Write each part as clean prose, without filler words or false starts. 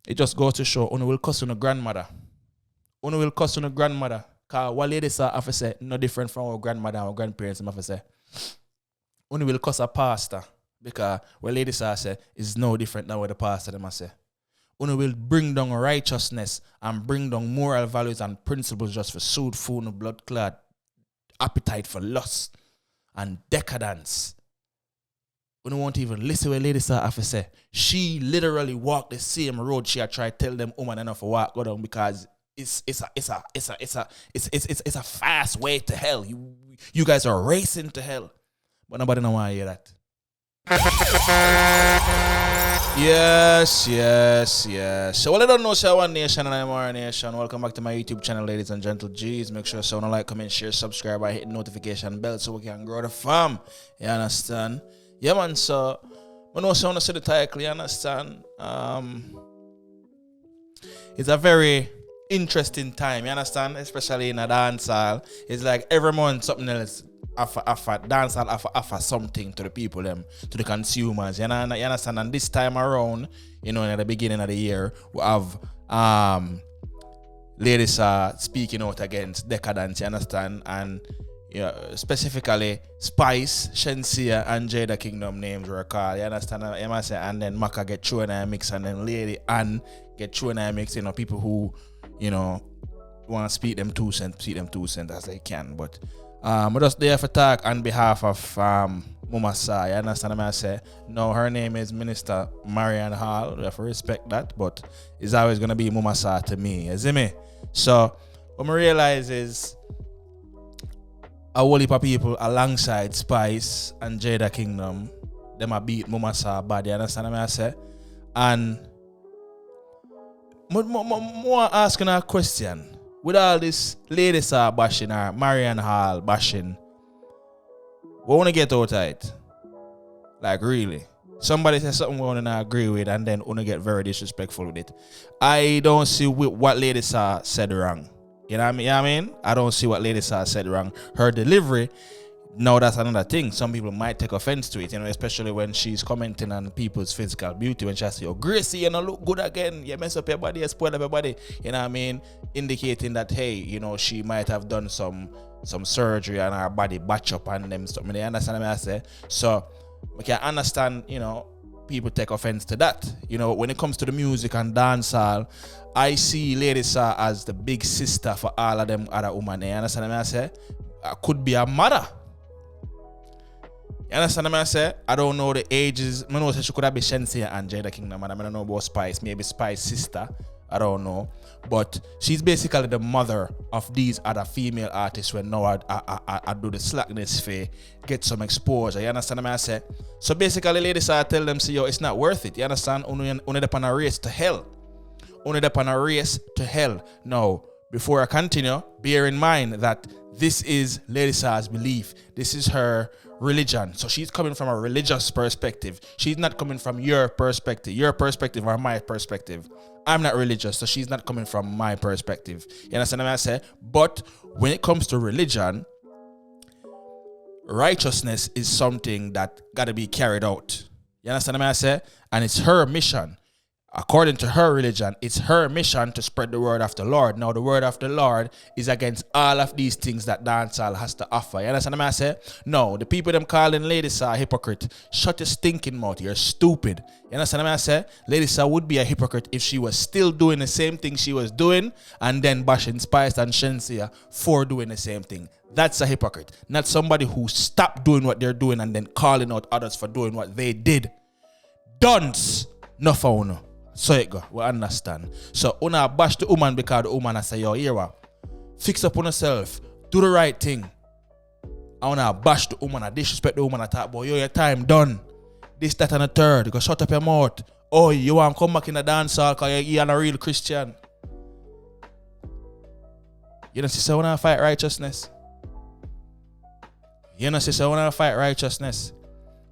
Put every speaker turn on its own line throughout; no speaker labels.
It just goes to show, Uno will cuss on a grandmother. Uno will cuss on a grandmother. Because what ladies are, have to say, no different from our grandmother and our grandparents, have to say. Uno will cuss a pastor. Because what ladies are say, is no different than what the pastor them say. Uno will bring down righteousness and bring down moral values and principles just for soot, food, and blood clot, appetite for lust and decadence. We don't want to even listen to what ladies have to say. She literally walked the same road she had tried to tell them woman enough to walk go down because it's a fast way to hell. You guys are racing to hell. But nobody don't want to hear that. Yes. So, well, I don't know, so One Nation and Imara Nation. Welcome back to my YouTube channel, ladies and gentle G's. Make sure so like, comment, share, subscribe by hitting notification bell so we can grow the farm. You understand? Yeah, man. So, I know so I see the title. You understand? It's a very interesting time. You understand? Especially in a dancehall. It's like every month something else. Dancehall offer something to the people, to the consumers. You understand? And this time around, in the beginning of the year, we have ladies speaking out against decadence. You understand? And specifically Spice, SHENSEEA, and Jada Kingdom names were called. You understand? And then Maka get thrown in a mix, and then Lady Ann get thrown in a mix. People who want to speak them 2 cents as they can, but. I'm just there for talk on behalf of Mama Sa. You understand what I say? No, her name is Minister Marion Hall. We have to respect that, but it's always going to be Mama Sa to me. You see me? So, what I realize is a whole heap of people alongside Spice and Jada Kingdom, them a beat Mama Sa bad. You understand what I say? And more asking a question. With all this ladies are bashing her, Marion Hall bashing, we want to get out of it. Like, really. Somebody says something we want to agree with, and then want to get very disrespectful with it. I don't see what ladies are said wrong. You know what I mean? I don't see what ladies are said wrong. Her delivery, no, that's another thing. Some people might take offense to it, especially when she's commenting on people's physical beauty. When she says, "Oh, Gracie, you look good again. You mess up your body, you spoil up your body." You know what I mean? Indicating that, hey, she might have done some surgery and her body batch up and them stuff. You understand what I say? So, we can understand, people take offense to that. When it comes to the music and dancehall, I see ladies as the big sister for all of them other women. You understand what I say? Could be a mother. You understand what I say? I don't know the ages. I know she could have been SHENSEEA and Jada Kingdom, and I don't know about Spice. Maybe Spice's sister. I don't know. But she's basically the mother of these other female artists when now I do the slackness for get some exposure. You understand what I say? So basically, ladies, I tell them, it's not worth it. You understand? Only upon a race to hell. Only upon a race to hell. Now, before I continue, bear in mind that this is Lady Sa's belief. This is her religion. So she's coming from a religious perspective. She's not coming from your perspective or my perspective. I'm not religious, so she's not coming from my perspective. You understand what I say? But when it comes to religion, righteousness is something that gotta be carried out. You understand what I say? And it's her mission. According to her religion, it's her mission to spread the word of the Lord. Now, the word of the Lord is against all of these things that dancehall has to offer. You understand what I say? No, the people them calling ladies are hypocrite. Shut your stinking mouth. You're stupid. You understand what I say? Ladies would be a hypocrite if she was still doing the same thing she was doing and then bashing Spice and SHENSEEA for doing the same thing. That's a hypocrite. Not somebody who stopped doing what they're doing and then calling out others for doing what they did. Dunce. No for no. So it go, we understand. So una bash the woman because the woman say, yo, here what? Fix up on yourself. Do the right thing. I wanna bash the woman, I disrespect the woman, I talk about, yo, your time done. This, that, and the third. You go shut up your mouth. Oh, you want to come back in the dance hall because you're a real Christian. You know, sister, wanna fight righteousness. You know, sister, wanna fight righteousness.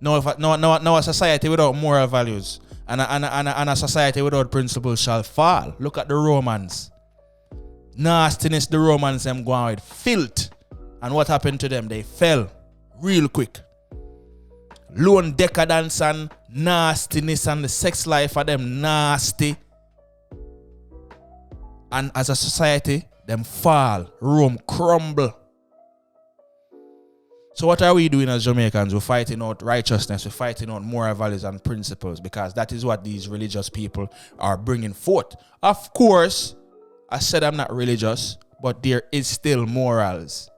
No, a society without moral values. And a society without principles shall fall. Look at the Romans. Nastiness, the Romans them going with filth. And what happened to them? They fell real quick. Lone decadence and nastiness and the sex life of them nasty. And as a society, them fall, Rome crumble. So what are we doing as Jamaicans? We're fighting out righteousness, we're fighting out moral values and principles, because that is what these religious people are bringing forth. Of course, I said I'm not religious, but there is still morals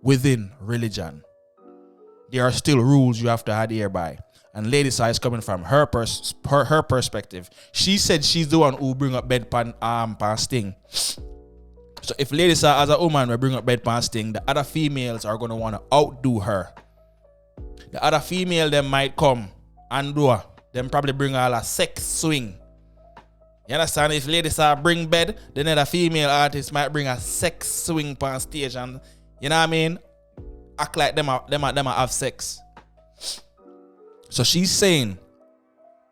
within religion. There are still rules you have to adhere by. And Lady Sa is coming from her perspective. She said she's the one who bring up bed pan sting. So if Lady Sa as a woman will bring up bed pan sting, the other females are going to want to outdo her. The other female them might come and do them probably bring all a sex swing. You understand? If Lady Sa bring bed, then the female artist might bring a sex swing pan stage, and you know what I mean? Act like them have sex. So she's saying,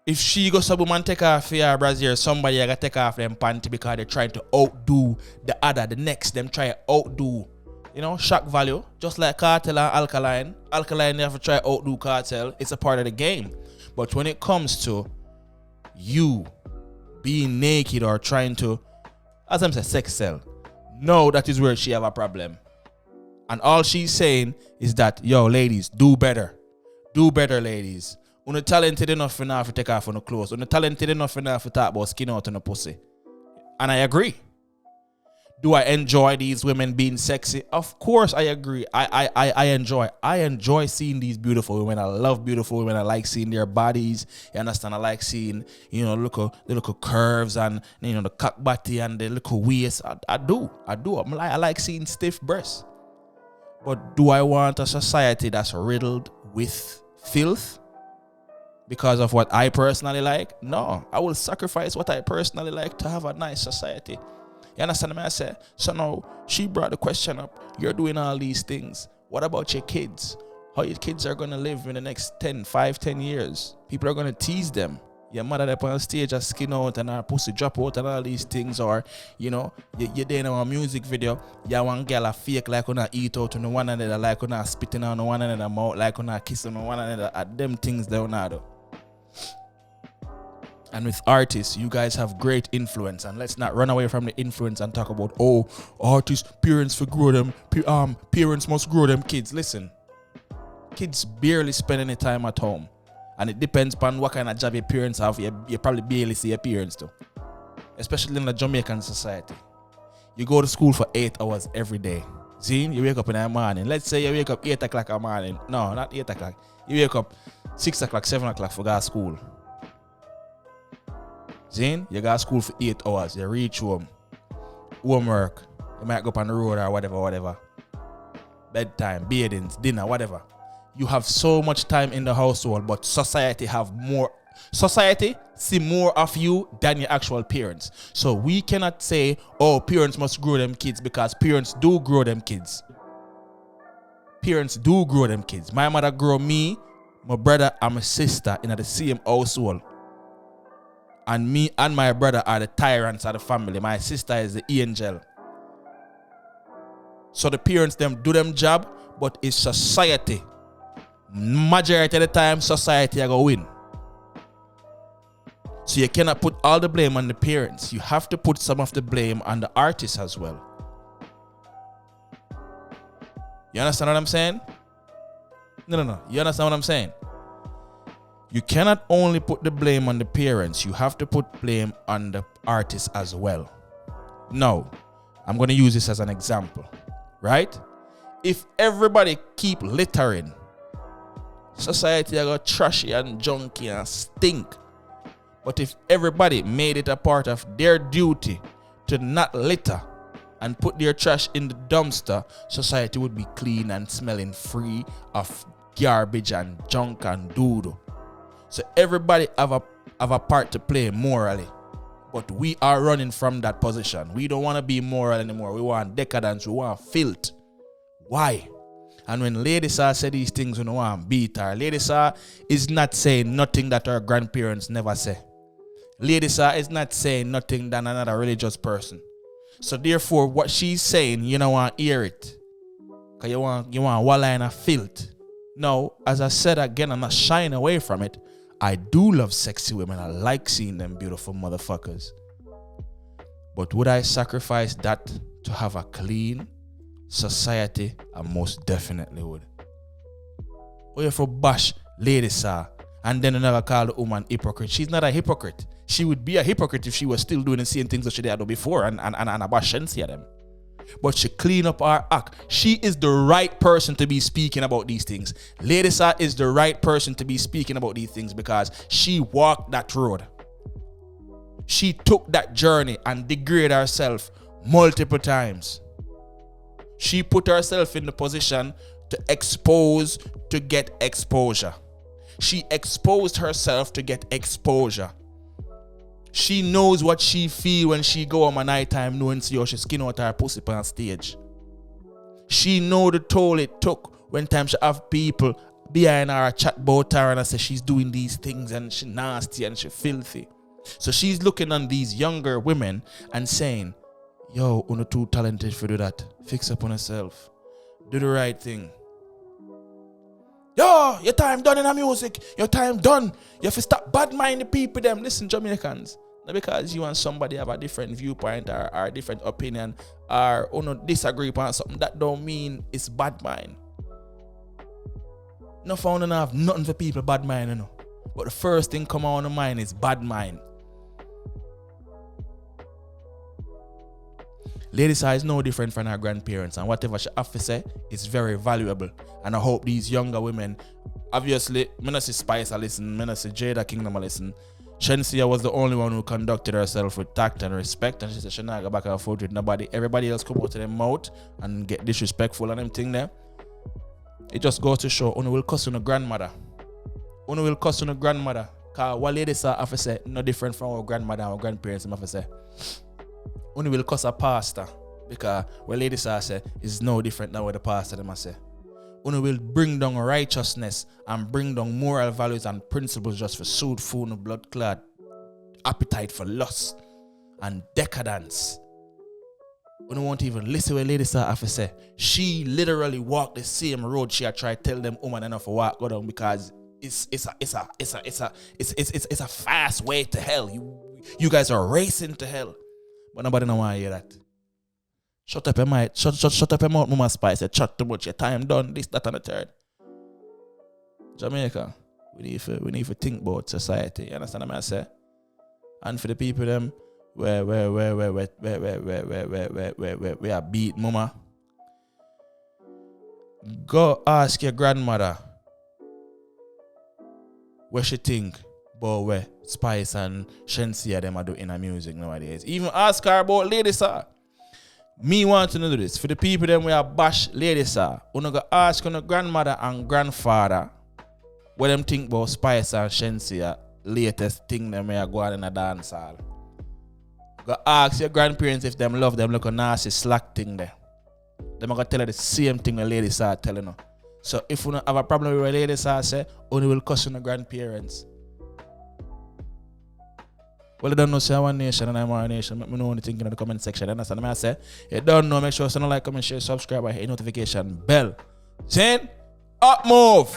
if she goes to woman take off her brassiere, somebody gotta take off them panty because they're trying to outdo the next. Them try to outdo, shock value. Just like Cartel and Alkaline. Alkaline, they have to try to outdo Cartel. It's a part of the game. But when it comes to you being naked or trying to, as I'm saying, sex sell, no, that is where she have a problem. And all she's saying is that, yo, ladies, do better. Do better, ladies. You're talented enough to take off on the clothes. You're talented enough to talk about skin out on the pussy. And I agree. Do I enjoy these women being sexy? Of course I agree. I enjoy seeing these beautiful women. I love beautiful women. I like seeing their bodies. You understand? I like seeing, the little curves and, the cock body and the little waist. I do. I like seeing stiff breasts. But do I want a society that's riddled with filth because of what I personally like? No, I will sacrifice what I personally like to have a nice society. You understand what I say? So now she brought the question up. You're doing all these things. What about your kids? How your kids are going to live in the next 10 years? People are going to tease them. Your mother up on stage a skin out and her pussy drop out and all these things, or you're there in a music video, you one girl a fake like on eat out on one another, like on spitting on one another mouth, like on kissing on one another. At them things they don't do. And with artists, you guys have great influence, and let's not run away from the influence and talk about, artists, parents for grow them, parents must grow them kids. Listen, kids barely spend any time at home. And it depends upon what kind of job your parents have. You probably barely see your parents too. Especially in the Jamaican society. You go to school for 8 hours every day. See, you wake up in the morning. Let's say you wake up 8 o'clock in the morning. No, not 8 o'clock. You wake up 6 o'clock, 7 o'clock for go to school. See, you go to school for 8 hours. You reach home. Homework. You might go up on the road or whatever. Bedtime, bathings, dinner, whatever. You have so much time in the household, but society see more of you than your actual parents. So we cannot say, parents must grow them kids, because parents do grow them kids. Parents do grow them kids. My mother grew me, my brother, and my sister in the same household. And me and my brother are the tyrants of the family. My sister is the angel. So the parents, them do them job, but it's society. Majority of the time, society are going to win. So you cannot put all the blame on the parents. You have to put some of the blame on the artists as well. You understand what I'm saying? No. You understand what I'm saying? You cannot only put the blame on the parents. You have to put blame on the artists as well. Now, I'm going to use this as an example. Right? If everybody keep littering, society are going trashy and junky and stink. But if everybody made it a part of their duty to not litter and put their trash in the dumpster, society would be clean and smelling free of garbage and junk and doodle. So everybody have a part to play morally. But we are running from that position. We don't want to be moral anymore. We want decadence. We want filth. Why? And when Lady Sa said these things, we don't want to beat her. Lady Sa is not saying nothing that her grandparents never say. Lady Sa is not saying nothing than another religious person. So therefore, what she's saying, you don't want to hear it. Because you want one line of filth. No, as I said again, I'm not shying away from it. I do love sexy women. I like seeing them beautiful motherfuckers. But would I sacrifice that to have a clean society? I most definitely would. Or if you bash lady sir and then another call the woman hypocrite. She's not a hypocrite. She would be a hypocrite if she was still doing the same things that she did before and bash SHENSEEA them. But she clean up her act. She is the right person to be speaking about these things. Lady sir is the right person to be speaking about these things because she walked that road. She took that journey and degraded herself multiple times. She put herself in the position to expose to get exposure. She exposed herself to get exposure. She knows what she feel when she go on a nighttime knowing see how she skin out her pussy on stage. She know the toll it took when time she have people behind her chat about her and I say she's doing these things and she nasty and she filthy. So she's looking on these younger women and saying, yo, you're too talented for do that. Fix up on yourself. Do the right thing. Yo, your time done in the music. Your time done. You have to stop bad mind the people them. Listen, Jamaicans. Not because you and somebody have a different viewpoint or a different opinion or disagree upon something. That don't mean it's bad mind. No found enough nothing for people bad mind, you know. But the first thing come on the mind is bad mind. Lady Sa is no different from her grandparents, and whatever she have to say is very valuable. And I hope these younger women, obviously, I not see Spice I listen, I not see Jada Kingdom I listen. SHENSEEA was the only one who conducted herself with tact and respect, and she said she not go back and forth with nobody. Everybody else come out to their mouth and get disrespectful and them thing there. It just goes to show, Uno will cuss on a grandmother. Uno will cuss on a grandmother. Because what Lady Sa have to say, no different from our grandmother and our grandparents have to say. Only will cuss a pastor because what Lady Sa say is no different than what the pastor them say. Only will bring down righteousness and bring down moral values and principles just for suit, food, and blood clot, appetite for lust and decadence. Only won't even listen what Lady Sa have to say. She literally walked the same road she had tried to tell them woman enough to walk go down because it's a fast way to hell. You guys are racing to hell. But nobody don't want to hear that. Shut up your mouth. Shut up your mouth, Mama Spice. You chat too much. Your time done. This, that, and the third. Jamaica, we need to think about society. You understand what I say? And for the people them where we are beat, Mama. Go ask your grandmother what she think about where Spice and SHENSEEA them are doing in music nowadays. Even ask her about Lady Sa. Me want to know this. For the people them we are bash Lady Sa, you go ask your grandmother and grandfather what them think about Spice and SHENSEEA latest thing them we are going in a dance hall. Go ask your grandparents if them love them look a nasty slack thing there. Them are gonna tell her the same thing the Lady Sa telling her. So if you don't have a problem with what Lady Sa say, only will cuss your grandparents. Well, you don't know, say One Nation and I'm One Nation. Let me know what you think in the comment section. You understand what I say? You don't know, make sure you like, comment, share, subscribe, and hit the notification bell. Saying, up move!